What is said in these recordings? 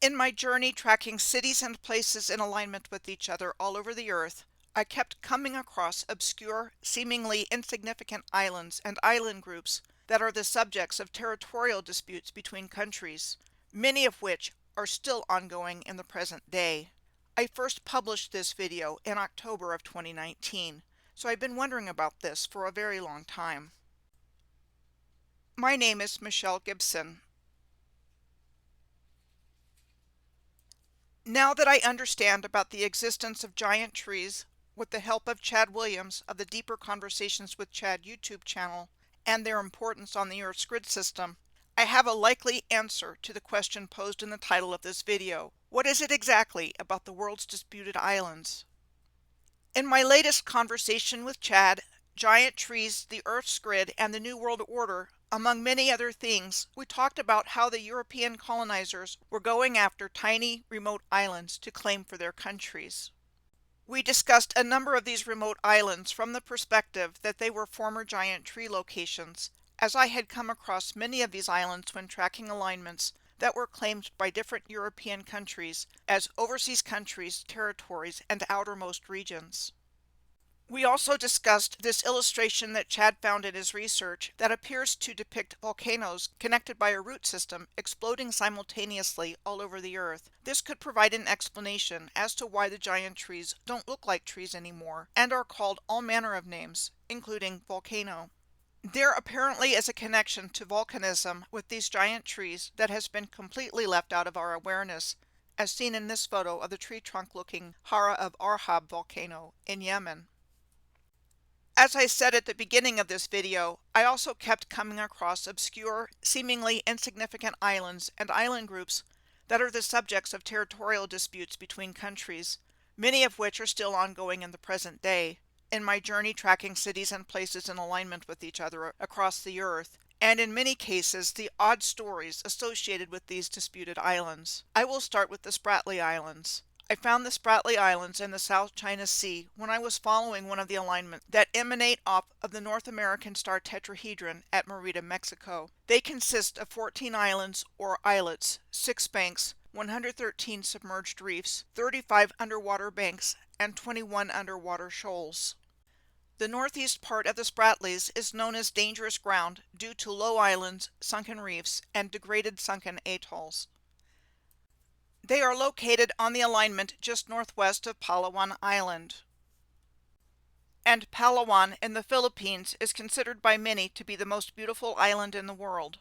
In my journey tracking cities and places in alignment with each other all over the earth, I kept coming across obscure, seemingly insignificant islands and island groups that are the subjects of territorial disputes between countries, many of which are still ongoing in the present day. I first published this video in October of 2019, so I've been wondering about this for a very long time. My name is Michelle Gibson. Now that I understand about the existence of giant trees, with the help of Chad Williams of the Deeper Conversations with Chad YouTube channel, and their importance on the Earth's grid system, I have a likely answer to the question posed in the title of this video. What is it exactly about the world's disputed islands? In my latest conversation with Chad, giant trees, the Earth's grid, and the New World Order, among many other things, we talked about how the European colonizers were going after tiny, remote islands to claim for their countries. We discussed a number of these remote islands from the perspective that they were former giant tree locations, as I had come across many of these islands when tracking alignments that were claimed by different European countries as overseas countries, territories, and outermost regions. We also discussed this illustration that Chad found in his research that appears to depict volcanoes connected by a root system exploding simultaneously all over the earth. This could provide an explanation as to why the giant trees don't look like trees anymore and are called all manner of names, including volcano. There apparently is a connection to volcanism with these giant trees that has been completely left out of our awareness, as seen in this photo of the tree trunk looking Hara of Arhab volcano in Yemen. As I said at the beginning of this video, I also kept coming across obscure, seemingly insignificant islands and island groups that are the subjects of territorial disputes between countries, many of which are still ongoing in the present day, in my journey tracking cities and places in alignment with each other across the earth, and in many cases the odd stories associated with these disputed islands. I will start with the Spratly Islands. I found the Spratly Islands in the South China Sea when I was following one of the alignments that emanate off of the North American star tetrahedron at Merida, Mexico. They consist of 14 islands or islets, 6 banks, 113 submerged reefs, 35 underwater banks, and 21 underwater shoals. The northeast part of the Spratlys is known as dangerous ground due to low islands, sunken reefs, and degraded sunken atolls. They are located on the alignment just northwest of Palawan Island. And Palawan in the Philippines is considered by many to be the most beautiful island in the world.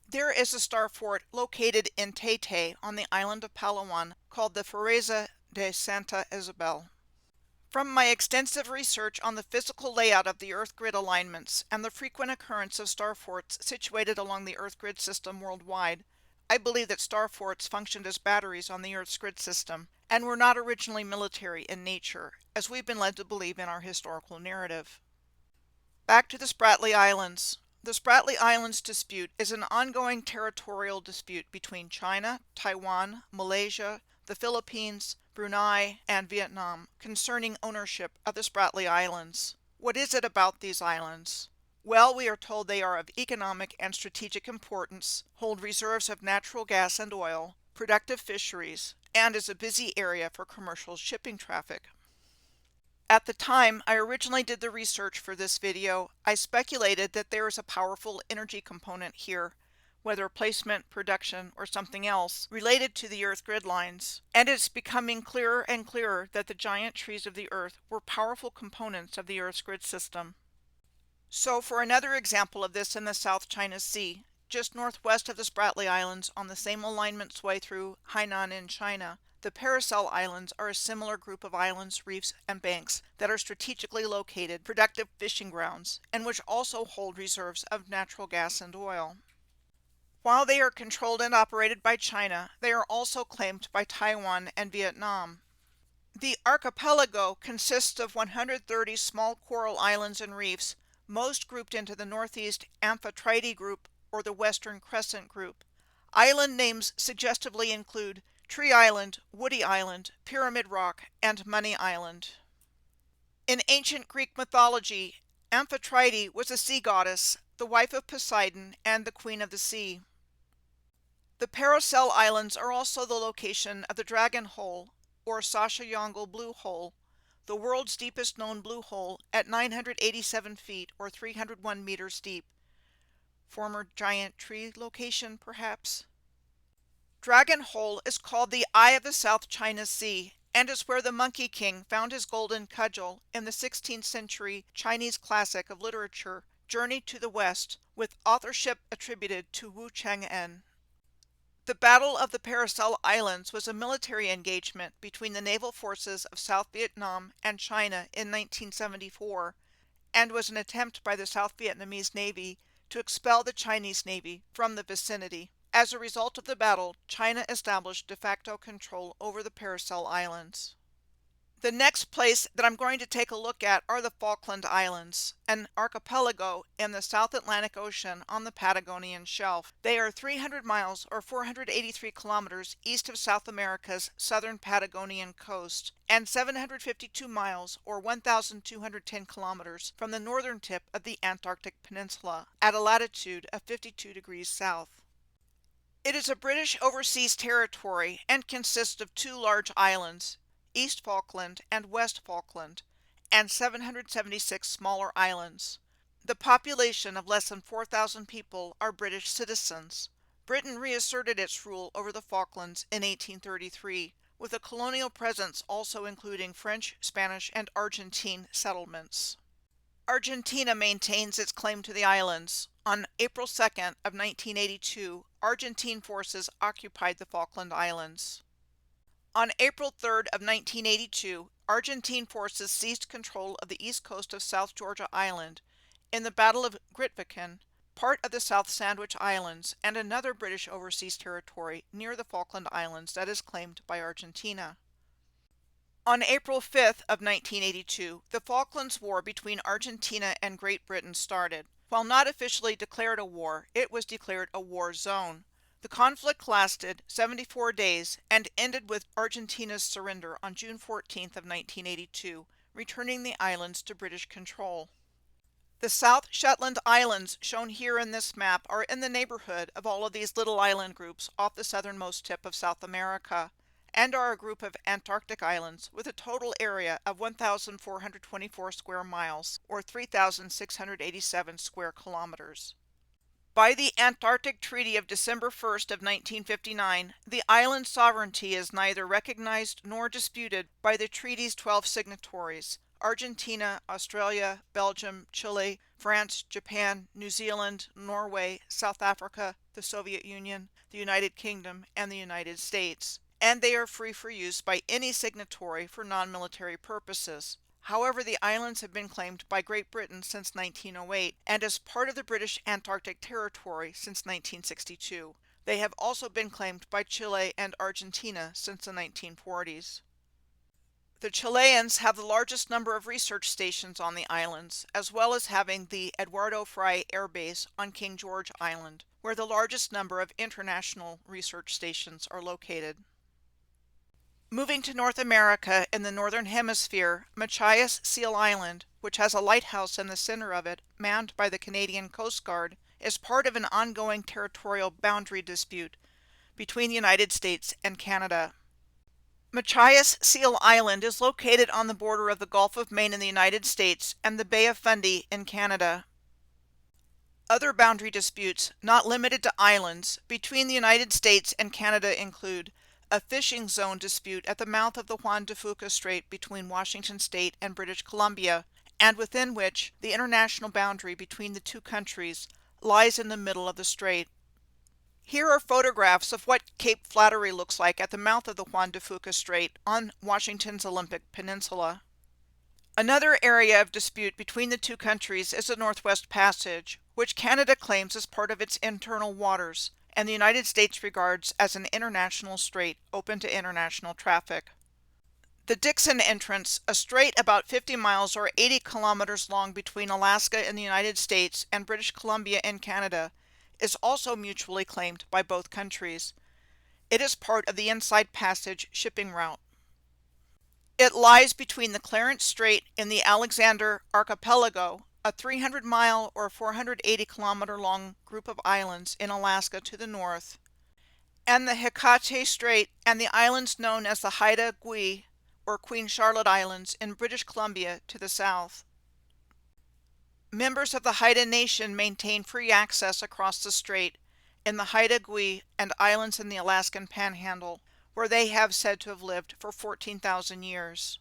There is a star fort located in Taytay on the island of Palawan called the Fortaleza de Santa Isabel. From my extensive research on the physical layout of the Earth grid alignments and the frequent occurrence of star forts situated along the Earth grid system worldwide, I believe that star forts functioned as batteries on the Earth's grid system and were not originally military in nature, as we've been led to believe in our historical narrative. Back to the Spratly Islands. The Spratly Islands dispute is an ongoing territorial dispute between China, Taiwan, Malaysia, the Philippines, Brunei, and Vietnam concerning ownership of the Spratly Islands. What is it about these islands? Well, we are told they are of economic and strategic importance, hold reserves of natural gas and oil, productive fisheries, and is a busy area for commercial shipping traffic. At the time I originally did the research for this video, I speculated that there is a powerful energy component here, whether placement, production, or something else, related to the Earth grid lines, and it's becoming clearer and clearer that the giant trees of the Earth were powerful components of the Earth's grid system. So for another example of this in the South China Sea, just northwest of the Spratly Islands on the same alignment sway through Hainan in China, the Paracel Islands are a similar group of islands, reefs, and banks that are strategically located, productive fishing grounds, and which also hold reserves of natural gas and oil. While they are controlled and operated by China, they are also claimed by Taiwan and Vietnam. The archipelago consists of 130 small coral islands and reefs, most grouped into the Northeast Amphitrite group or the Western Crescent group. Island names suggestively include Tree Island, Woody Island, Pyramid Rock, and Money Island. In ancient Greek mythology, Amphitrite was a sea goddess, the wife of Poseidon and the queen of the sea. The Paracel Islands are also the location of the Dragon Hole, or Sasha-Yongle Blue Hole, the world's deepest known blue hole at 987 feet or 301 meters deep. Former giant tree location, perhaps? Dragon Hole is called the Eye of the South China Sea and is where the Monkey King found his golden cudgel in the 16th century Chinese classic of literature, Journey to the West, with authorship attributed to Wu Chang'en. The Battle of the Paracel Islands was a military engagement between the naval forces of South Vietnam and China in 1974, and was an attempt by the South Vietnamese Navy to expel the Chinese Navy from the vicinity. As a result of the battle, China established de facto control over the Paracel Islands. The next place that I'm going to take a look at are the Falkland Islands, an archipelago in the South Atlantic Ocean on the Patagonian shelf. They are 300 miles or 483 kilometers east of South America's southern Patagonian coast, and 752 miles or 1,210 kilometers from the northern tip of the Antarctic Peninsula, at a latitude of 52 degrees south. It is a British overseas territory and consists of two large islands, East Falkland and West Falkland, and 776 smaller islands. The population of less than 4,000 people are British citizens. Britain reasserted its rule over the Falklands in 1833, with a colonial presence also including French, Spanish, and Argentine settlements. Argentina maintains its claim to the islands. On April 2nd of 1982, Argentine forces occupied the Falkland Islands. On April 3rd of 1982, Argentine forces seized control of the east coast of South Georgia Island in the Battle of Grytviken, part of the South Sandwich Islands, and another British overseas territory near the Falkland Islands that is claimed by Argentina. On April 5th of 1982, the Falklands War between Argentina and Great Britain started. While not officially declared a war, it was declared a war zone. The conflict lasted 74 days and ended with Argentina's surrender on June 14th of 1982, returning the islands to British control. The South Shetland Islands, shown here in this map, are in the neighborhood of all of these little island groups off the southernmost tip of South America, and are a group of Antarctic islands with a total area of 1,424 square miles, or 3,687 square kilometers. By the Antarctic Treaty of December 1st of 1959, the island's sovereignty is neither recognized nor disputed by the treaty's 12 signatories: Argentina, Australia, Belgium, Chile, France, Japan, New Zealand, Norway, South Africa, the Soviet Union, the United Kingdom, and the United States, and they are free for use by any signatory for non-military purposes. However, the islands have been claimed by Great Britain since 1908 and as part of the British Antarctic Territory since 1962. They have also been claimed by Chile and Argentina since the 1940s. The Chileans have the largest number of research stations on the islands, as well as having the Eduardo Frei Air Base on King George Island, where the largest number of international research stations are located. Moving to North America in the Northern Hemisphere, Machias Seal Island, which has a lighthouse in the center of it, manned by the Canadian Coast Guard, is part of an ongoing territorial boundary dispute between the United States and Canada. Machias Seal Island is located on the border of the Gulf of Maine in the United States and the Bay of Fundy in Canada. Other boundary disputes, not limited to islands, between the United States and Canada include a fishing zone dispute at the mouth of the Juan de Fuca Strait between Washington State and British Columbia, and within which the international boundary between the two countries lies in the middle of the strait. Here are photographs of what Cape Flattery looks like at the mouth of the Juan de Fuca Strait on Washington's Olympic Peninsula. Another area of dispute between the two countries is the Northwest Passage, which Canada claims as part of its internal waters, and the United States regards as an international strait open to international traffic. The Dixon Entrance, a strait about 50 miles or 80 kilometers long between Alaska in the United States and British Columbia in Canada, is also mutually claimed by both countries. It is part of the Inside Passage shipping route. It lies between the Clarence Strait in the Alexander Archipelago, a 300-mile or 480-kilometer long group of islands in Alaska to the north, and the Hecate Strait, and the islands known as the Haida Gui, or Queen Charlotte Islands, in British Columbia to the south. Members of the Haida Nation maintain free access across the strait in the Haida Gui and islands in the Alaskan Panhandle, where they have said to have lived for 14,000 years.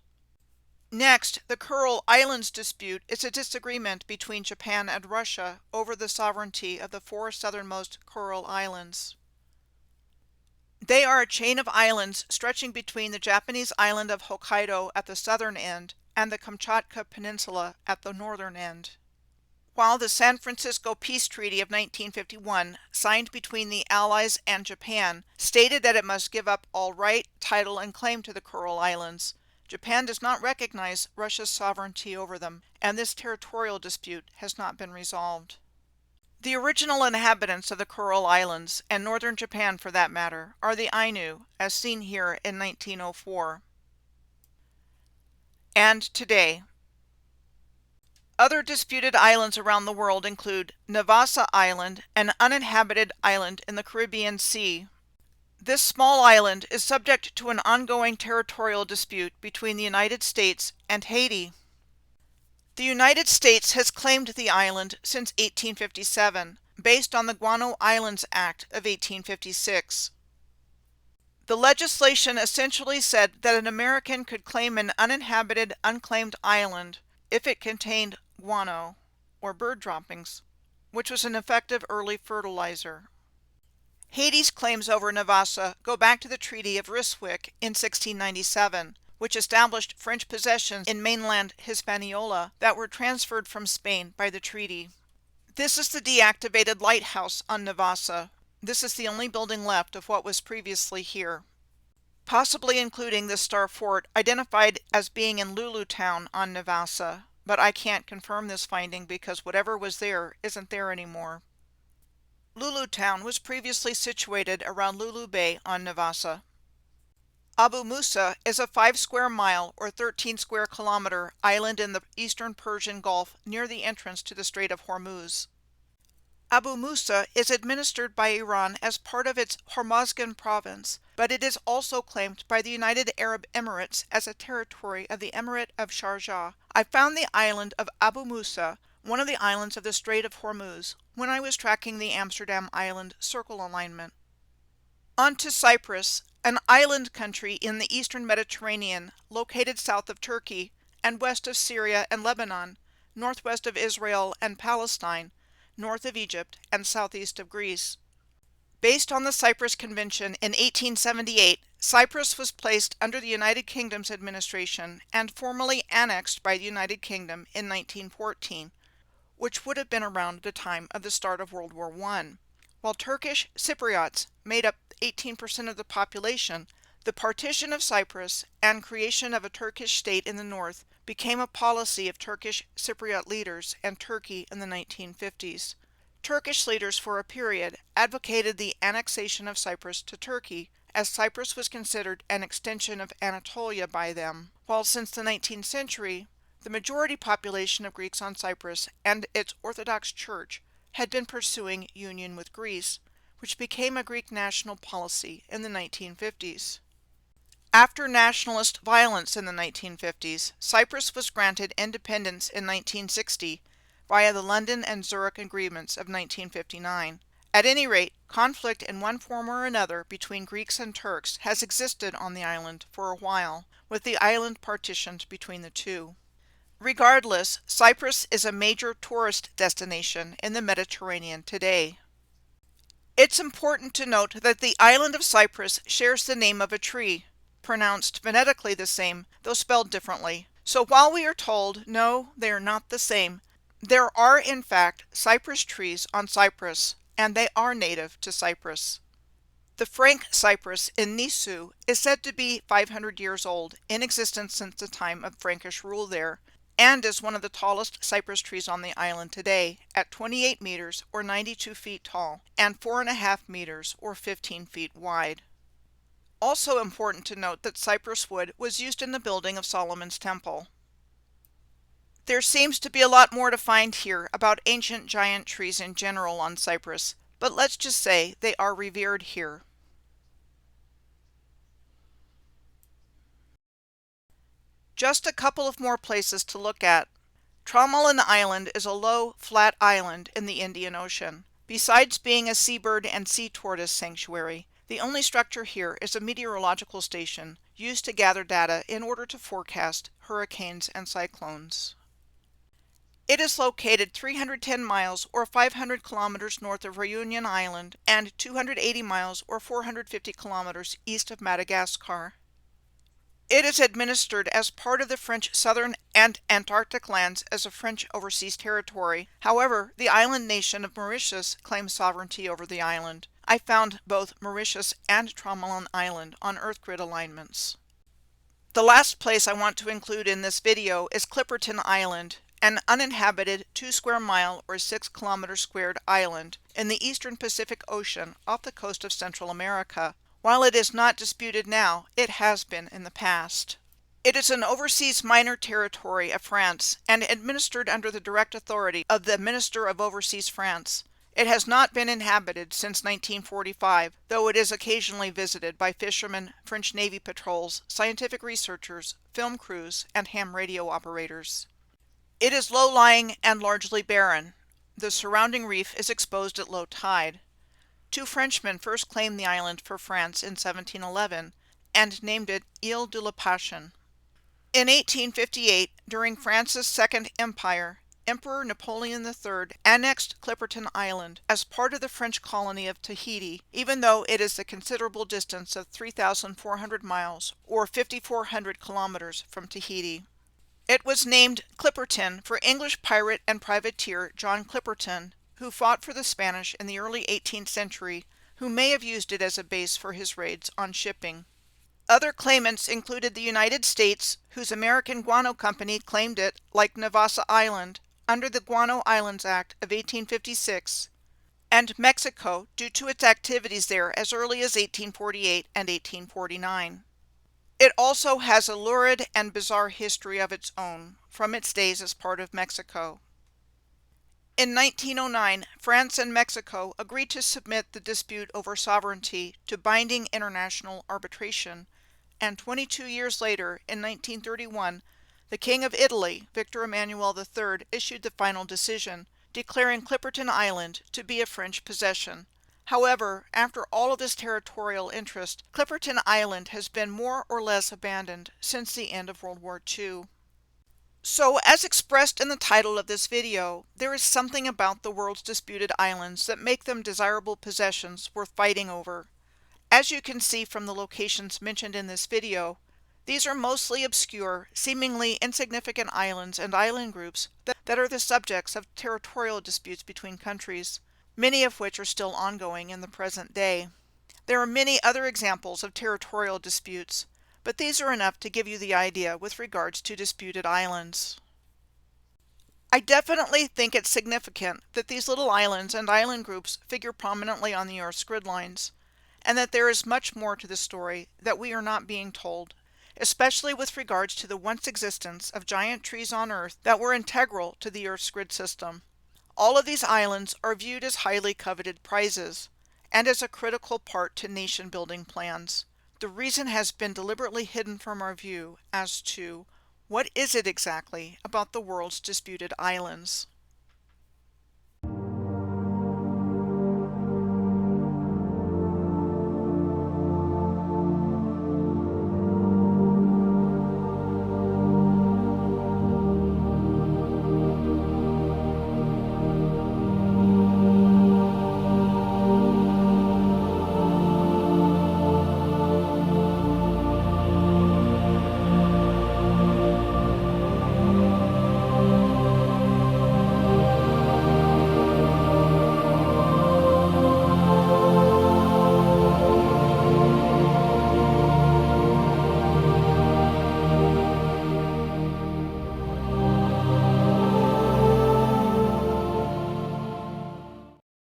Next, the Kuril Islands dispute is a disagreement between Japan and Russia over the sovereignty of the four southernmost Kuril Islands. They are a chain of islands stretching between the Japanese island of Hokkaido at the southern end and the Kamchatka Peninsula at the northern end. While the San Francisco Peace Treaty of 1951, signed between the Allies and Japan, stated that it must give up all right, title, and claim to the Kuril Islands, Japan does not recognize Russia's sovereignty over them, and this territorial dispute has not been resolved. The original inhabitants of the Kuril Islands, and northern Japan for that matter, are the Ainu, as seen here in 1904. And today. Other disputed islands around the world include Navassa Island, an uninhabited island in the Caribbean Sea. This small island is subject to an ongoing territorial dispute between the United States and Haiti. The United States has claimed the island since 1857, based on the Guano Islands Act of 1856. The legislation essentially said that an American could claim an uninhabited, unclaimed island if it contained guano, or bird droppings, which was an effective early fertilizer. Haiti's claims over Navassa go back to the Treaty of Ryswick in 1697, which established French possessions in mainland Hispaniola that were transferred from Spain by the treaty. This is the deactivated lighthouse on Navassa. This is the only building left of what was previously here, possibly including the Star Fort identified as being in Lulu Town on Navassa, but I can't confirm this finding because whatever was there isn't there anymore. Lulu Town was previously situated around Lulu Bay on Navassa. Abu Musa is a 5 square mile or 13 square kilometer island in the eastern Persian Gulf near the entrance to the Strait of Hormuz. Abu Musa is administered by Iran as part of its Hormozgan province, but it is also claimed by the United Arab Emirates as a territory of the Emirate of Sharjah. I found the island of Abu Musa, one of the islands of the Strait of Hormuz, when I was tracking the Amsterdam Island circle alignment. On to Cyprus, an island country in the eastern Mediterranean, located south of Turkey and west of Syria and Lebanon, northwest of Israel and Palestine, north of Egypt, and southeast of Greece. Based on the Cyprus Convention in 1878, Cyprus was placed under the United Kingdom's administration and formally annexed by the United Kingdom in 1914, which would have been around the time of the start of World War I. While Turkish Cypriots made up 18% of the population, the partition of Cyprus and creation of a Turkish state in the north became a policy of Turkish Cypriot leaders and Turkey in the 1950s. Turkish leaders for a period advocated the annexation of Cyprus to Turkey, as Cyprus was considered an extension of Anatolia by them, while since the 19th century, the majority population of Greeks on Cyprus and its Orthodox Church had been pursuing union with Greece, which became a Greek national policy in the 1950s. After nationalist violence in the 1950s, Cyprus was granted independence in 1960 via the London and Zurich Agreements of 1959. At any rate, conflict in one form or another between Greeks and Turks has existed on the island for a while, with the island partitioned between the two. Regardless, Cyprus is a major tourist destination in the Mediterranean today. It's important to note that the island of Cyprus shares the name of a tree, pronounced phonetically the same, though spelled differently. So while we are told, no, they are not the same, there are in fact cypress trees on Cyprus, and they are native to Cyprus. The Frank cypress in Nisu is said to be 500 years old, in existence since the time of Frankish rule there, and is one of the tallest cypress trees on the island today, at 28 meters or 92 feet tall, and 4.5 meters or 15 feet wide. Also important to note that cypress wood was used in the building of Solomon's Temple. There seems to be a lot more to find here about ancient giant trees in general on Cyprus, but let's just say they are revered here. Just a couple of more places to look at. Tromelin Island is a low, flat island in the Indian Ocean. Besides being a seabird and sea tortoise sanctuary, the only structure here is a meteorological station used to gather data in order to forecast hurricanes and cyclones. It is located 310 miles or 500 kilometers north of Reunion Island and 280 miles or 450 kilometers east of Madagascar. It is administered as part of the French Southern and Antarctic lands as a French overseas territory. However, the island nation of Mauritius claims sovereignty over the island. I found both Mauritius and Tromelin Island on EarthGrid alignments. The last place I want to include in this video is Clipperton Island, an uninhabited 2 square mile or 6 kilometer squared island in the eastern Pacific Ocean off the coast of Central America. While it is not disputed now, it has been in the past. It is an overseas minor territory of France and administered under the direct authority of the Minister of Overseas France. It has not been inhabited since 1945, though it is occasionally visited by fishermen, French Navy patrols, scientific researchers, film crews, and ham radio operators. It is low-lying and largely barren. The surrounding reef is exposed at low tide. 2 Frenchmen first claimed the island for France in 1711 and named it Ile de la Passion. In 1858, during France's Second Empire, Emperor Napoleon III annexed Clipperton Island as part of the French colony of Tahiti, even though it is a considerable distance of 3,400 miles or 5,400 kilometers from Tahiti. It was named Clipperton for English pirate and privateer John Clipperton, who fought for the Spanish in the early 18th century, who may have used it as a base for his raids on shipping. Other claimants included the United States, whose American Guano Company claimed it, like Navassa Island, under the Guano Islands Act of 1856, and Mexico, due to its activities there as early as 1848 and 1849. It also has a lurid and bizarre history of its own, from its days as part of Mexico. In 1909, France and Mexico agreed to submit the dispute over sovereignty to binding international arbitration, and 22 years later, in 1931, the King of Italy, Victor Emmanuel III, issued the final decision, declaring Clipperton Island to be a French possession. However, after all of this territorial interest, Clipperton Island has been more or less abandoned since the end of World War II. So, as expressed in the title of this video, there is something about the world's disputed islands that make them desirable possessions worth fighting over. As you can see from the locations mentioned in this video, these are mostly obscure, seemingly insignificant islands and island groups that are the subjects of territorial disputes between countries, many of which are still ongoing in the present day. There are many other examples of territorial disputes, but these are enough to give you the idea with regards to disputed islands. I definitely think it's significant that these little islands and island groups figure prominently on the Earth's grid lines, and that there is much more to the story that we are not being told, especially with regards to the once existence of giant trees on Earth that were integral to the Earth's grid system. All of these islands are viewed as highly coveted prizes, and as a critical part to nation-building plans. The reason has been deliberately hidden from our view as to what is it exactly about the world's disputed islands.